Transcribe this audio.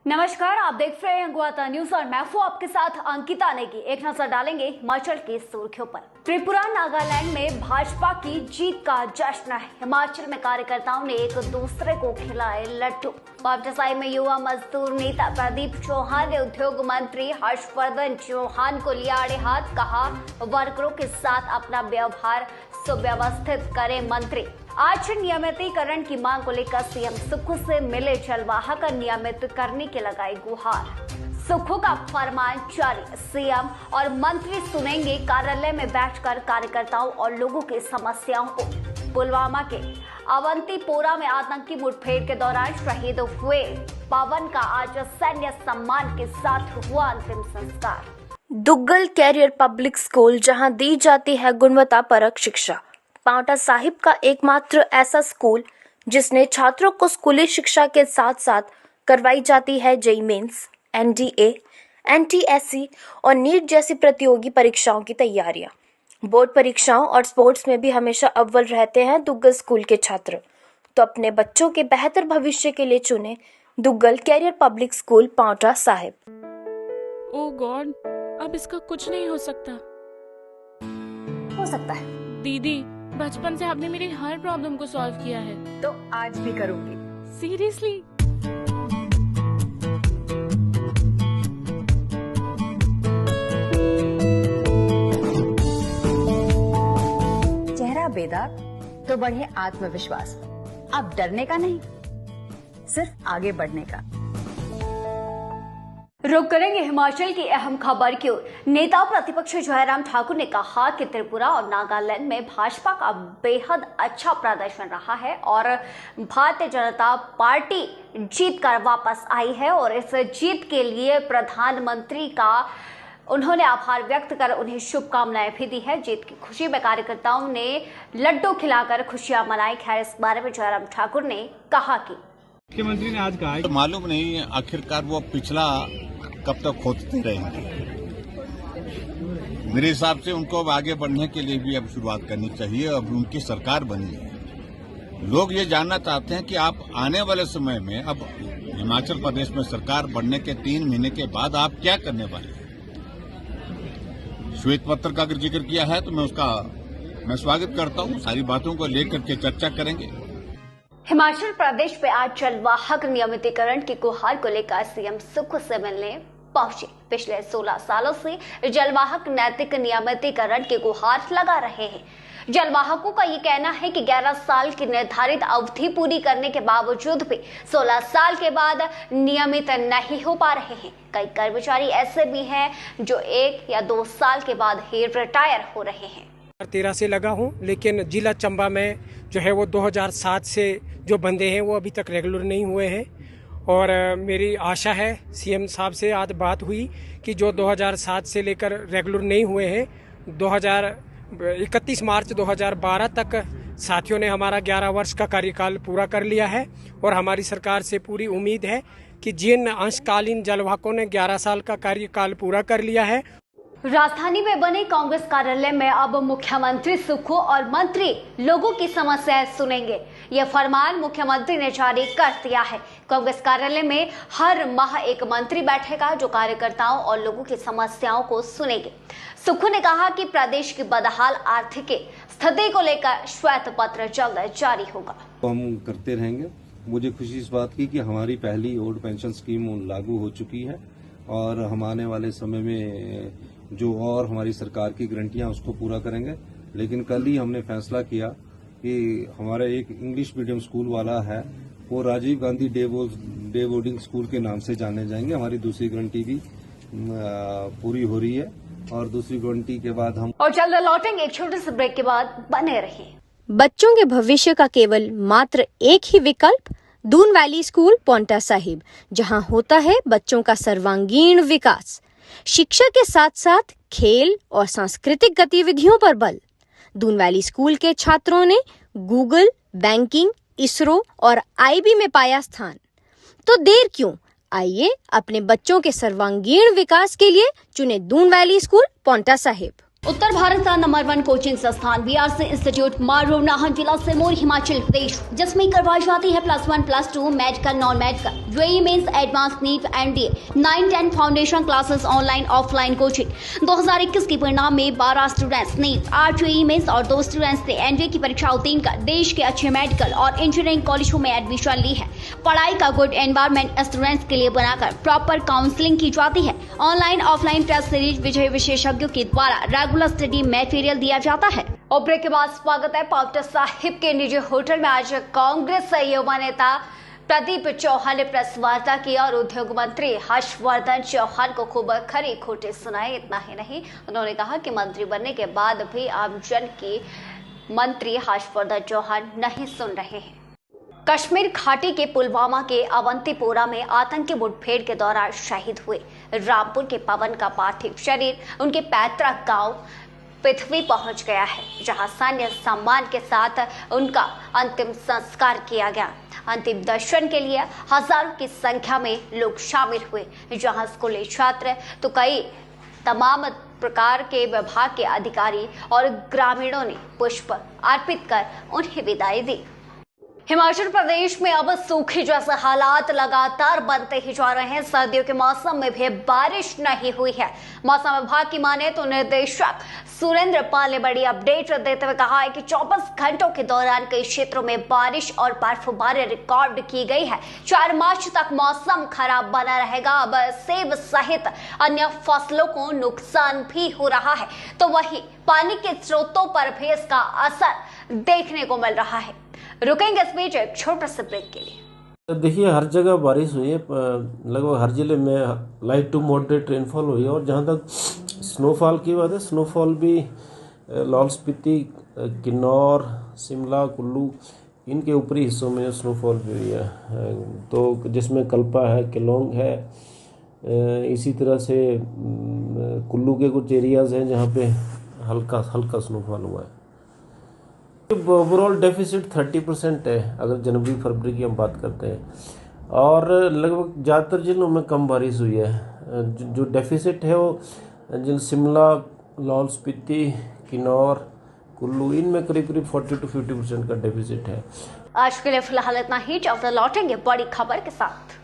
नमस्कार, आप देख रहे हैं गुआता न्यूज और मैं हूं आपके साथ अंकिता नेगी। एक नजर डालेंगे हिमाचल की सुर्खियों पर। त्रिपुरा नागालैंड में भाजपा की जीत का जश्न है। हिमाचल में कार्यकर्ताओं ने एक दूसरे को खिलाए लड्डू। पावटासाही में युवा मजदूर नेता प्रदीप चौहान ने उद्योग मंत्री हर्षवर्धन चौहान को लिया आड़े हाथ, कहा वर्करों के साथ अपना व्यवहार सुव्यवस्थित करे मंत्री। आज नियमितीकरण की मांग को लेकर सीएम सुक्खू से मिले जलवाहक नियमित करने के लगाई गुहार। सुक्खू का फरमान जारी, सीएम और मंत्री सुनेंगे कार्यालय में बैठकर कार्यकर्ताओं और लोगों की समस्याओं को। पुलवामा के अवंतीपोरा में आतंकी मुठभेड़ के दौरान शहीद हुए पवन का आज सैन्य सम्मान के साथ हुआ अंतिम संस्कार। दुग्गल कैरियर पब्लिक स्कूल, जहां दी जाती है गुणवत्ता परक शिक्षा। पांवटा साहिब का एकमात्र ऐसा स्कूल जिसने छात्रों को स्कूली शिक्षा के साथ साथ करवाई जाती है जेईई मेंस, एनडीए, एनटीएससी और नीट जैसी प्रतियोगी परीक्षाओं की तैयारियां। बोर्ड परीक्षाओं और स्पोर्ट्स में भी हमेशा अव्वल रहते हैं दुग्गल स्कूल के छात्र। तो अपने बच्चों के बेहतर भविष्य के लिए चुने Duggal career public school, Paonta Sahib. Oh God, अब इसका कुछ नहीं हो सकता। हो सकता है दीदी, बचपन से आपने मेरी हर प्रॉब्लम को सॉल्व किया है, तो आज भी करूंगी। सीरियसली। चेहरा बेदाग तो बढ़े आत्मविश्वास। अब डरने का नहीं, सिर्फ आगे बढ़ने का। रुक करेंगे हिमाचल की अहम खबर की ओर। नेता प्रतिपक्ष जयराम ठाकुर ने कहा कि त्रिपुरा और नागालैंड में भाजपा का बेहद अच्छा प्रदर्शन रहा है और भारतीय जनता पार्टी जीत कर वापस आई है और इस जीत के लिए प्रधानमंत्री का उन्होंने आभार व्यक्त कर उन्हें शुभकामनाएं भी दी है। जीत की खुशी में कार्यकर्ताओं ने लड्डू खिलाकर खुशियां मनाई। खैर, इस बारे में जयराम ठाकुर ने कहा कि मुख्यमंत्री ने आज कहा है, मालूम नहीं आखिरकार वो पिछला कब तक खोदते रहेंगे। मेरे हिसाब से उनको अब आगे बढ़ने के लिए भी अब शुरुआत करनी चाहिए। अब उनकी सरकार बनी है, लोग ये जानना चाहते हैं कि आप आने वाले समय में अब हिमाचल प्रदेश में सरकार बनने के 3 महीने के बाद आप क्या करने वाले हैं। श्वेत पत्र का अगर जिक्र किया है तो मैं स्वागत करता हूँ। सारी बातों को लेकर के चर्चा करेंगे। हिमाचल प्रदेश में आज जलवाहक नियमितीकरण की गुहार को लेकर सीएम सुक्खू से मिलने पहुंचे। पिछले 16 सालों से जलवाहक नैतिक नियमितीकरण की गुहार लगा रहे हैं। जलवाहकों का ये कहना है कि 11 साल की निर्धारित अवधि पूरी करने के बावजूद भी 16 साल के बाद नियमित नहीं हो पा रहे हैं। कई कर्मचारी ऐसे भी हैं जो 1 या 2 साल के बाद ही रिटायर हो रहे हैं। 13 से लगा हूँ, लेकिन जिला चंबा में जो है वो 2007 से जो बंदे हैं वो अभी तक रेगुलर नहीं हुए हैं। और मेरी आशा है, सीएम साहब से आज बात हुई कि जो 2007 से लेकर रेगुलर नहीं हुए हैं, 31 मार्च 2012 तक साथियों ने हमारा 11 वर्ष का कार्यकाल पूरा कर लिया है। और हमारी सरकार से पूरी उम्मीद है कि जिन अंशकालीन जलवाहकों ने 11 साल का कार्यकाल पूरा कर लिया है। राजधानी में बने कांग्रेस कार्यालय में अब मुख्यमंत्री सुक्खू और मंत्री लोगों की समस्याएं सुनेंगे। यह फरमान मुख्यमंत्री ने जारी कर दिया है। कांग्रेस कार्यालय में हर माह एक मंत्री बैठेगा जो कार्यकर्ताओं और लोगों की समस्याओं को सुनेंगे। सुक्खू ने कहा कि प्रदेश की बदहाल आर्थिक स्थिति को लेकर श्वेत पत्र जल्द जारी होगा। हम करते रहेंगे। मुझे खुशी इस बात की कि हमारी पहली ओल्ड पेंशन स्कीम लागू हो चुकी है और हम आने वाले समय में जो और हमारी सरकार की गारंटियां उसको पूरा करेंगे। लेकिन कल ही हमने फैसला किया कि हमारा एक इंग्लिश मीडियम स्कूल वाला है, वो Rajiv Gandhi day boarding school के नाम से जाने जाएंगे। हमारी दूसरी गारंटी भी पूरी हो रही है और दूसरी गारंटी के बाद हम और जल्द लौटेंगे एक छोटे से ब्रेक के बाद। बने रहिए। बच्चों के भविष्य का केवल मात्र एक ही विकल्प, दून वैली स्कूल, पांवटा साहिब, जहां होता है बच्चों का सर्वांगीण विकास। शिक्षा के साथ साथ खेल और सांस्कृतिक गतिविधियों पर बल। दून वैली स्कूल के छात्रों ने गूगल, बैंकिंग, इसरो और आईबी में पाया स्थान। तो देर क्यों, आइए अपने बच्चों के सर्वांगीण विकास के लिए चुने दून वैली स्कूल, पांवटा साहिब। उत्तर भारत का नंबर 1 कोचिंग संस्थान बीआरसी इंस्टीट्यूट मारू नाहन जिला सिरमौर हिमाचल प्रदेश, जिसमें करवाई जाती है +1 +2 medical non medical JEE mains advance NEET NDA 9-10 foundation classes online offline coaching. 2021 के परिणाम में 12 स्टूडेंट्स नीट 8 जेईई मेंस और 2 स्टूडेंट्स ने एनडीए की परीक्षा उत्तीर्ण कर देश के अच्छे मेडिकल और इंजीनियरिंग कॉलेजों में एडमिशन ली है। पढ़ाई का गुड एनवायरमेंट स्टूडेंट्स के लिए बनाकर प्रॉपर काउंसलिंग की जाती है। ऑनलाइन ऑफलाइन टेस्ट सीरीज विजय विशेषज्ञों के द्वारा रेगुलर स्टडी मटेरियल दिया जाता है। और ब्रेक के बाद स्वागत है पावटा साहिब के निजी होटल में। आज कांग्रेस युवा नेता प्रदीप चौहान ने प्रेस वार्ता की और उद्योग मंत्री हर्षवर्धन चौहान को खूब खरी खोटे सुनाए। इतना ही नहीं, उन्होंने कहा कि मंत्री बनने के बाद भी आमजन की मंत्री हर्षवर्धन चौहान नहीं सुन रहे हैं। कश्मीर घाटी के पुलवामा के अवंतीपोरा में आतंकी मुठभेड़ के दौरान शहीद हुए रामपुर के पवन का पार्थिव शरीर उनके पैतृक गांव पृथ्वी पहुंच गया है, जहां सैन्य सम्मान के साथ उनका अंतिम संस्कार किया गया। अंतिम दर्शन के लिए हजारों की संख्या में लोग शामिल हुए, जहां स्कूली छात्र तो कई तमाम प्रकार के विभाग के अधिकारी और ग्रामीणों ने पुष्प अर्पित कर उन्हें विदाई दी। हिमाचल प्रदेश में अब सूखे जैसे हालात लगातार बनते ही जा रहे हैं। सर्दियों के मौसम में भी बारिश नहीं हुई है। मौसम विभाग की माने तो निर्देशक सुरेंद्र पाल ने बड़ी अपडेट देते हुए कहा है कि 24 घंटों के दौरान कई क्षेत्रों में बारिश और बर्फबारी रिकॉर्ड की गई है। 4 मार्च तक मौसम खराब बना रहेगा। अब सेब सहित अन्य फसलों को नुकसान भी हो रहा है, तो वहीं पानी के स्रोतों पर भी इसका असर देखने को मिल रहा है। रुकेंगे इस बीच एक छोटे से ब्रेक के लिए। देखिए, हर जगह बारिश हुई है, लगभग हर जिले में लाइट टू मॉडरेट रेनफॉल हुई है। और जहाँ तक स्नोफॉल की बात है, स्नोफॉल भी लाहौल स्पीति, किन्नौर, शिमला, कुल्लू इनके ऊपरी हिस्सों में स्नोफॉल भी हुई है। तो जिसमें कल्पा है, केलोंग है, इसी तरह से कुल्लू के कुछ एरियाज़ हैं जहाँ पे हल्का स्नोफॉल हुआ है। ओवरऑल डेफिसिट 30% है अगर जनवरी फरवरी की हम बात करते हैं, और लगभग ज़्यादातर जिलों में कम बारिश हुई है। जो डेफिसिट है वो जिन शिमला, लाहौल स्पीति, किन्नौर, कुल्लू इनमें करीब 40 to 50% का डेफिसिट है। आज के लिए फिलहाल इतना ही। चलते लौटेंगे बड़ी खबर के साथ।